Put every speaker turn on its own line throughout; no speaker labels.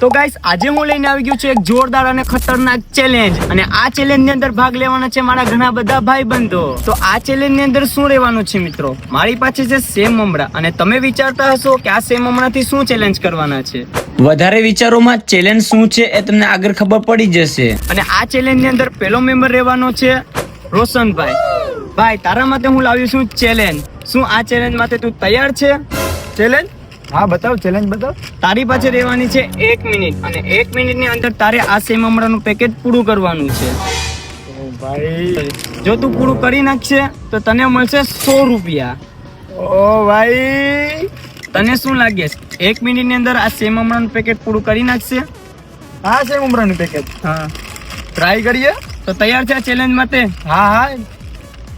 તો ગાઈસ આજે હું લઈને આવી ગયો છું એક જોરદાર અને ખતરનાક ચેલેન્જ, અને આ ચેલેન્જ ની અંદર ભાગ લેવાના છે મારા ઘણા બધા ભાઈબંધો. તો આ ચેલેન્જ ની અંદર શું રહેવાનું છે મિત્રો, મારી પાસે છે સેવ મમરા, અને તમે વિચારતા હશો કે આ સેવ મમરાથી શું ચેલેન્જ કરવાના છે. વધારે વિચારોમાં ચેલેન્જ શું છે એ તમને આગળ ખબર પડી જશે. અને આ ચેલેન્જ ની અંદર પહેલો મેમ્બર રહેવાનો છે રોશનભાઈ. ભાઈ તારા માટે હું લાવ્યો છું ચેલેન્જ. શું આ ચેલેન્જ માટે તું તૈયાર છે? ચેલેન્જ?
હા બતાવ, ચેલેન્જ બતાવ.
તારી પાસે રહેવાની છે 1 મિનિટ, અને 1 મિનિટ ની અંદર તારે આ સેવ મમરાનું પેકેટ પૂરું કરવાનું છે.
ઓ ભાઈ,
જો તું પૂરું કરી નાખશે તો તને મળશે 100 રૂપિયા.
ઓ ભાઈ,
તને શું લાગે છે 1 મિનિટ ની અંદર આ સેવ મમરાનું પેકેટ પૂરું કરી નાખશે?
હા છે ઉમરાનું પેકેટ.
હા,
ટ્રાય કરીએ.
તો તૈયાર છે આ ચેલેન્જ માટે?
હા હા,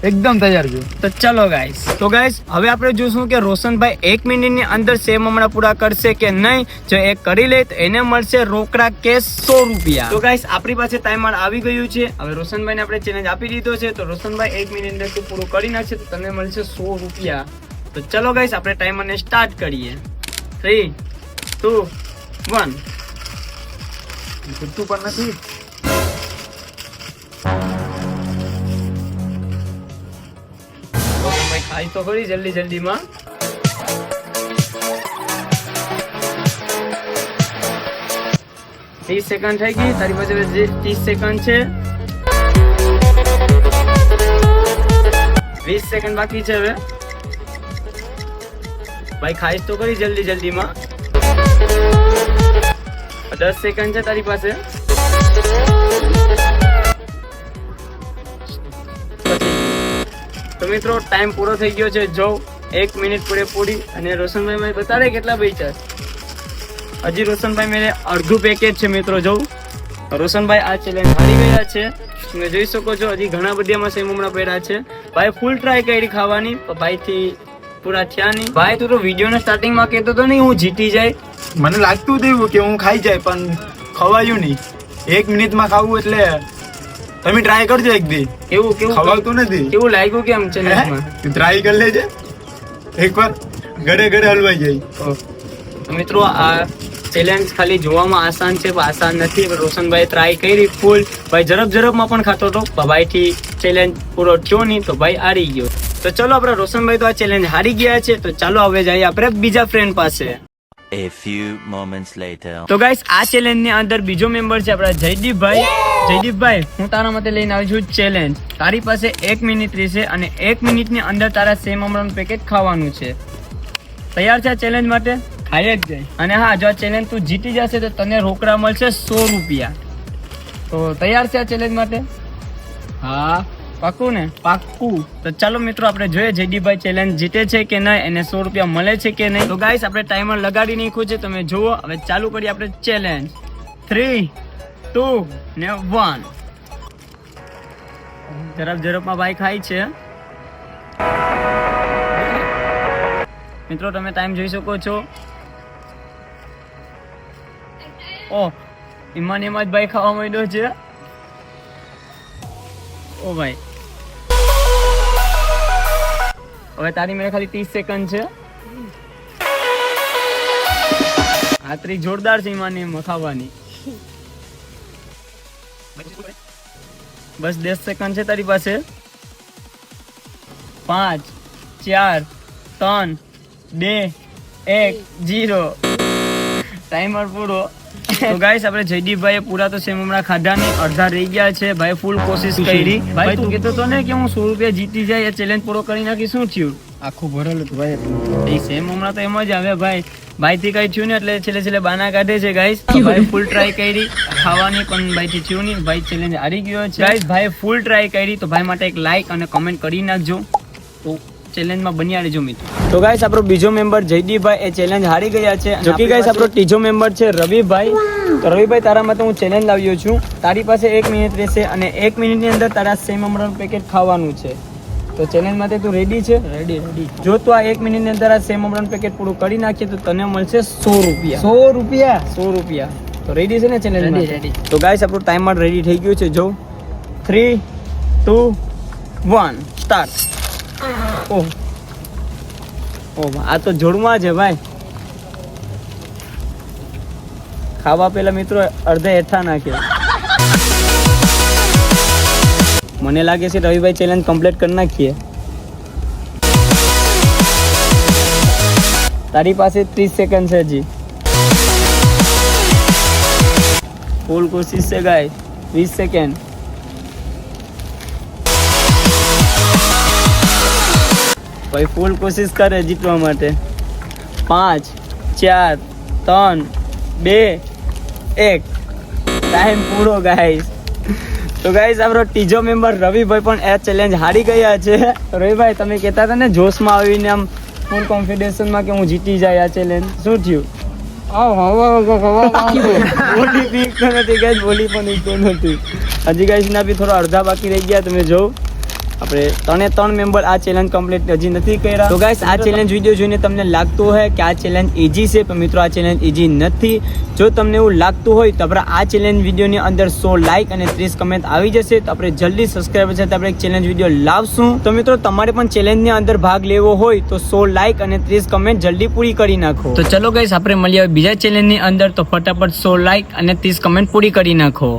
એકદમ તૈયાર છું.
તો ચલો ગાઈસ. તો ગાઈસ હવે આપણે જોશું કે રોશનભાઈ 1 મિનિટ ની અંદર સેવ મમરા પૂરા કરશે કે નહીં. જો એ કરી લે તો એને મળશે રોકડા કેશ 100 રૂપિયા. તો ગાઈસ આપણી પાસે ટાઈમર આવી ગયું છે. હવે રોશનભાઈને આપણે ચેલેન્જ આપી દીધો છે. તો રોશનભાઈ 1 મિનિટ અંદર તું પૂરું કરી નાખશે તો તને મળશે 100 રૂપિયા. તો ચલો ગાઈસ આપણે ટાઈમરને સ્ટાર્ટ કરીએ. 3, 2, 1.
છૂટતું પણ નથી.
રોશનભાઈ ખાઈ તો ખરી જલ્દી માં. ત્રીસ સેકન્ડ થઈ ગઈ. તારી પાસે 30 સેકન્ડ છે. 20 સેકન્ડ બાકી છે. હવે ભાઈ ખાઈશ તો કરી જલ્દી માં. 10 સેકન્ડ છે તારી પાસે. તો મિત્રો ટાઈમ પૂરો થઈ ગયો છે. જો 1 મિનિટ પૂરેપૂરી. અને રોશનભાઈ મને બતાડે કેટલા બચ્યા. હજી રોશનભાઈ મેરે અડધું પેકેજ છે મિત્રો. જો રોશનભાઈ આ ચેલેન્જ હારી ગયા છે. તમે જોઈ શકો છો હજી ઘણા બધામાં સેવ મમરા પડ્યા છે. ભાઈ ફૂલ ટ્રાય કરી ખાવાની, ભાઈ થી પૂરા થયા નહીં. ભાઈ તું તો વિડીયોના સ્ટાર્ટિંગમાં કહેતો હતો નહીં હું જીતી જાય.
મને લાગતું હતું કે હું ખાઈ જાય, પણ ખવાયું નહીં. 1 મિનિટમાં ખાવું એટલે તમે ટ્રાય કરજો એક દી.
કેવું
ખવાતું નથી.
કેવું લાગ્યું કેમ ચેલેન્જમાં?
ટ્રાય કરી લેજે એકવાર, ઘરે હલવાઈ જાય.
તો મિત્રો આ ચેલેન્જ ખાલી જોવામાં આસાન છે, પણ આસાન નથી. રોશનભાઈ ટ્રાય કરી ફૂલ. ભાઈ ઝડપમાં પણ ખાતો હતો. ભાઈ થી ચેલેન્જ પૂરો થયો નહીં તો ભાઈ હારી ગયો. તો ચલો આપણે રોશનભાઈ તો આ ચેલેન્જ હારી ગયા છે. તો ચાલો હવે જઈએ આપણે બીજા ફ્રેન્ડ પાસે.
A few moments later.
તો ગાઈસ આ ચેલેન્જ ની અંદર બીજો મેમ્બર છે આપણા જયદીપભાઈ. જયદીપભાઈ હું તારા માટે લઈને આવી છું ચેલેન્જ. તારી પાસે 1 મિનિટ રહેશે, અને 1 મિનિટ ની અંદર તારા સેવ મમરાનું પેકેટ ખાવાનું છે. તૈયાર છે આ ચેલેન્જ માટે? ખાઈ જ જાય. અને હા, જો આ ચેલેન્જ તું જીતી જશે તો તને રોકડા મળશે 100 રૂપિયા. તો તૈયાર છે આ ચેલેન્જ માટે? હા પાક્કું ને? પાક્કું. તો ચાલો મિત્રો આપણે જોઈએ જયદીપભાઈ ચેલેન્જ જીતે છે કે નહીં, એને 100 રૂપિયા મળે છે કે નહીં. તો ગાઈસ આપણે ટાઈમર લગાડી નાખ્યું છે, તમે જુઓ. હવે ચાલુ કરીએ આપણે ચેલેન્જ. 3, 2 ને 1. ઝડપમાં ભાઈ ખાય છે. મિત્રો તમે ટાઈમ જોઈ શકો છો. ઓ એમાં જ ભાઈ ખાવા માંડ્યો છે. ઓ ભાઈ હવે તારી મેરે ખાલી 30 સેકન્ડ છે. આતરી જોરદાર છે ઈમાની ખાવાની. બસ 10 સેકન્ડ છે તારી પાસે. 5, 4, 3, 2, 1, 0. ટાઈમર પૂરો. તો ગાઈસ આપણે જયદીપભાઈએ પૂરા તો સેવ મમરા ખાધા નહીં, અડધા રહી ગયા છે. ભાઈ ફૂલ કોશિશ કરી. ભાઈ તું કહેતો તો ને કે હું 100 રૂપિયા જીતી જાય, એ ચેલેન્જ પૂરો કરી નાખી. શું થયું?
આખું ભરેલું હતું ભાઈ.
એ સેવ મમરા તો એમ જ આવે ભાઈ. ભાઈ થી કઈ થયું ને એટલે છેલ્લે બાના કાઢે છે ગાઈસ. ભાઈ ફૂલ ટ્રાય કરી ખાવાની, પણ ભાઈ થી થયું નહીં. ભાઈ ચેલેન્જ હારી ગયો છે. ગાઈસ ભાઈ ફૂલ ટ્રાય કરી, તો ભાઈ માટે એક લાઈક અને કમેન્ટ કરી નાખજો. તો ચેલેન્જમાં બન્યા રહેજો મિત્રો. તો ગાઈસ આપણો બીજો મેમ્બર જયદીપભાઈ એ ચેલેન્જ હારી ગયા છે. જો કે ગાઈસ આપણો ત્રીજો મેમ્બર છે રવિભાઈ. તો રવિભાઈ તારા માટે હું ચેલેન્જ લાવ્યો છું. તારી પાસે 1 મિનિટ રહેશે, અને 1 મિનિટની અંદર તારા સેવ મમરાનું પેકેટ ખાવાનું છે. તો ચેલેન્જ માટે તું રેડી છે? રેડી. જો તું આ 1 મિનિટની અંદર આ સેવ મમરાનું પેકેટ પૂરું કરી નાખીએ તો તને મળશે 100 રૂપિયા. 100 રૂપિયા. તો રેડી છે ને ચેલેન્જ? રેડી. તો ગાઈસ આપણું ટાઈમર રેડી થઈ ગયું છે. જો 3, 2, 1 સ્ટાર્ટ. ઓહ આ તો જોડમાં છે ભાઈ. ખાવા પેલા મિત્રો અડધા હેઠા નાખ્યો. મને લાગે છે રવિભાઈ ચેલેન્જ કમ્પ્લીટ કરી નાખીએ. તારી પાસે 30 સેકન્ડ છે હજી. ફૂલ કોશિશ છે ગાઈસ. 20 સેકન્ડ. ભાઈ ફૂલ કોશિશ કરે જીતવા માટે. 5 4 3 2 1 ટાઈમ પૂરો ગાઈસ. તો ગાઈસ આપણો ત્રીજો મેમ્બર રવિભાઈ પણ આ ચેલેન્જ હારી ગયા છે. રવિભાઈ તમે કહેતા હતા ને જોશમાં આવીને આમ ફૂલ કોન્ફિડન્સમાં કે હું જીતી જાય આ ચેલેન્જ, શું થયું? બોલી પીકતો નથી ગાઈસ, બોલી પણ પીકતો નથી. હજી ગાઈસ ના બી થોડા અડધા બાકી રહી ગયા. તમે જો આપણે 3 મેમ્બર આ ચેલેન્જ કમ્પ્લીટ હજી નથી કર્યા. તો ગાઈસ આ ચેલેન્જ વિડીયો જોઈને તમને લાગતું હોય કે આ ચેલેન્જ ઈઝી છે, પણ મિત્રો આ ચેલેન્જ ઈઝી નથી. જો તમને એવું લાગતું હોય તો આપણે આ ચેલેન્જ વિડીયોની અંદર 100 લાઇક અને 30 કમેન્ટ આવી જશે તો આપણે જલ્દી સબસ્ક્રાઇબર સાથે આપણે એક ચેલેન્જ વિડીયો લાવશું. તો મિત્રો તમારે પણ ચેલેન્જની અંદર ભાગ લેવો હોય તો 100 લાઇક અને 30 કમેન્ટ જલ્દી પૂરી કરી નાખો. તો ચલો ગાઈસ આપણે મળીએ બીજા ચેલેન્જની અંદર. તો ફટાફટ 100 લાઇક અને 30 કમેન્ટ પૂરી કરી નાખો.